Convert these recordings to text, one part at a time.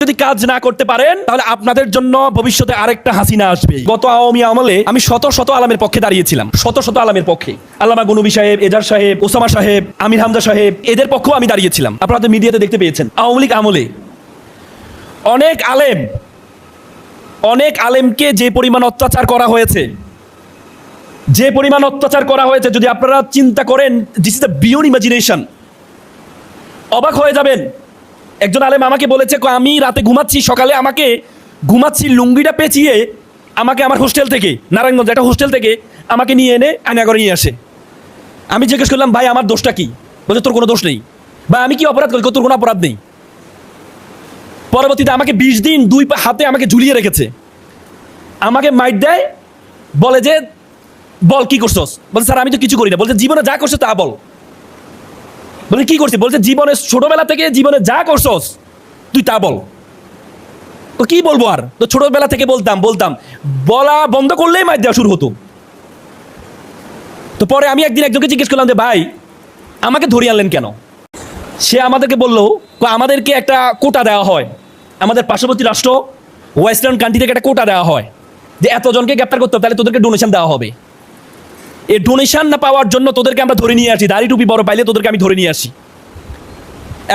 যদি কাজ না করতে পারেন তাহলে আপনাদের জন্য ভবিষ্যতে আরেকটা হাসিনা আসবে। গত আওয়ামী আমলে আমি শত শত আলমের পক্ষে দাঁড়িয়েছিলাম, শত শত আলমের পক্ষে। আল্লামা গনবী সাহেব, এজাজ সাহেব, ওসামা সাহেব, আমির হামজা সাহেব, এদের পক্ষেও আমি দাঁড়িয়েছিলাম। আপনারা তো মিডিয়াতে দেখতে পেয়েছেন। আওয়ামী লীগ আমলে অনেক আলেমকে যে পরিমাণ অত্যাচার করা হয়েছে, যদি আপনারা চিন্তা করেন, this is the beyond imagination. অবাক হয়ে যাবেন। একজন আলেম আমাকে বলেছে, আমি রাতে ঘুমাচ্ছি, সকালে আমাকে লুঙ্গিটা পেঁচিয়ে আমাকে আমার হোস্টেল থেকে, নারায়ণগঞ্জ একটা হোস্টেল থেকে আমাকে নিয়ে এনে আয়নাগরে নিয়ে আসে। আমি জিজ্ঞেস করলাম, ভাই আমার দোষটা কি? বলছে, তোর কোনো দোষ নেই। বা আমি কি অপরাধ করি? তোর কোনো অপরাধ নেই। পরবর্তীতে আমাকে 20 দিন 2 হাতে আমাকে ঝুলিয়ে রেখেছে। আমাকে মাইট দেয়, বলে যে বল কি করছস? বলছে, স্যার আমি তো কিছু করি না। বলছে, জীবনে যা করছো তা বল। বলে, কি করছি? বলছে, জীবনে ছোটবেলা থেকে জীবনে যা করছস তুই তা বল। তো কি বলবো আর? তো ছোটবেলা থেকে বলতাম বলা বন্ধ করলেই মাইট দেওয়া শুরু হতো। তো পরে আমি একদিন একজনকে জিজ্ঞেস করলাম যে, ভাই আমাকে ধরিয়ে আনলেন কেন? সে আমাদেরকে বললো, আমাদেরকে একটা কোটা দেওয়া হয়, আমাদের পার্শ্ববর্তী রাষ্ট্র ওয়েস্টার্ন কান্ট্রি থেকে একটা কোটা দেওয়া হয় যে এতজনকে গ্রেপ্তার করতে হবে, তাহলে তোদেরকে ডোনেশন দেওয়া হবে। এই ডোনেশন না পাওয়ার জন্য তোদেরকে আমরা ধরে নিয়ে আসি, দাড়ি টুপি বড় পাইলে তোদেরকে আমি ধরে নিয়ে আসি।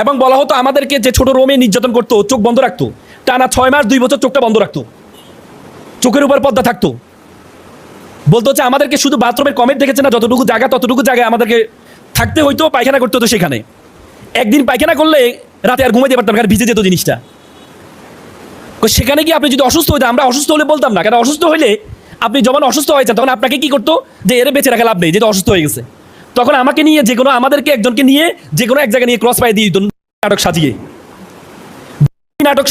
এবং বলা হতো আমাদেরকে যে ছোট রোমে নির্যাতন করতো, চোখ বন্ধ রাখতো, টানা 6 মাস 2 বছর চোখটা বন্ধ রাখতো, চোখের উপর পর্দা থাকতো। বলতো হচ্ছে আমাদেরকে শুধু বাথরুমের কমেন্ট দেখেছে না, ততটুকু জায়গায় আমাদেরকে থাকতে হইতো, পায়খানা করতে হতো। সেখানে একদিন পায়খানা করলে রাতে আর ঘুমাইতে পারতাম, কারণ ভিজে যেত জিনিসটা। সেখানে কি আপনি যদি অসুস্থ হইতেন, আমরা অসুস্থ হলে বলতাম না, কারণ অসুস্থ হইলে আপনি যখন অসুস্থ হয়েছেন তখন আপনাকে কি করতো, যে এর বেঁচে রাখা লাভ নেই, যেহেতু অসুস্থ হয়ে গেছে। তখন আমাকে নিয়ে আমাদেরকে একজনকে নিয়ে যে কোনো এক জায়গায় নিয়ে ক্রস পায়ে দিয়ে দিত, নাটক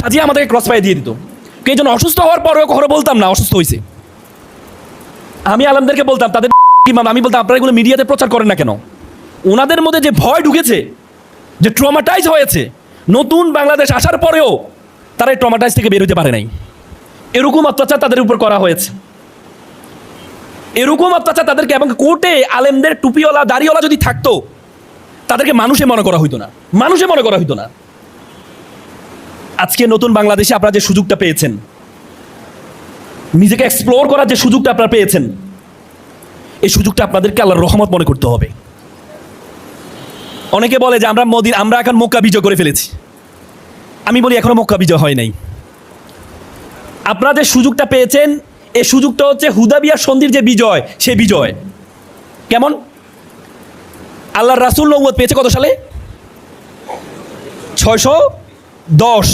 সাজিয়ে আমাদেরকে ক্রস পায়ে দিয়ে দিত। এই জন্য অসুস্থ হওয়ার পরেও কখনো বলতাম না অসুস্থ হয়েছে। আমি আলমদেরকে বলতাম, তাদের আমি বলতাম, আপনারা এগুলো মিডিয়াতে প্রচার করেন না কেন? ওনাদের মধ্যে যে ভয় ঢুকেছে, যে ট্রমাটাইজ হয়েছে, নতুন বাংলাদেশ আসার পরেও তারা এই ট্রমাটাইজ থেকে বের হতে পারে নাই। এরকম অত্যাচার তাদের উপর করা হয়েছে, এরকম অত্যাচার তাদেরকে। এবং কোর্টে আলেমদের টুপিওয়ালা দাড়িওয়ালা যদি থাকতো, তাদেরকে মানুষে মনে করা হইতো না। আজকে নতুন বাংলাদেশে আপনারা যে সুযোগটা পেয়েছেন, নিজেকে এক্সপ্লোর করার যে সুযোগটা আপনারা পেয়েছেন, এই সুযোগটা আপনাদেরকে আল্লাহর রহমত মনে করতে হবে। অনেকে বলে যে আমরা এখন মক্কা বিজয় করে ফেলেছি। আমি বলি, এখনো মক্কা বিজয় হয় নাই। আপনারা যে সুযোগটা পেয়েছেন, এই সুযোগটা হচ্ছে হুদাবিয়া সন্ধির যে বিজয়, সে বিজয়। কেমন? আল্লাহর রাসূল নবুয়ত পেয়েছে কত সালে? 610।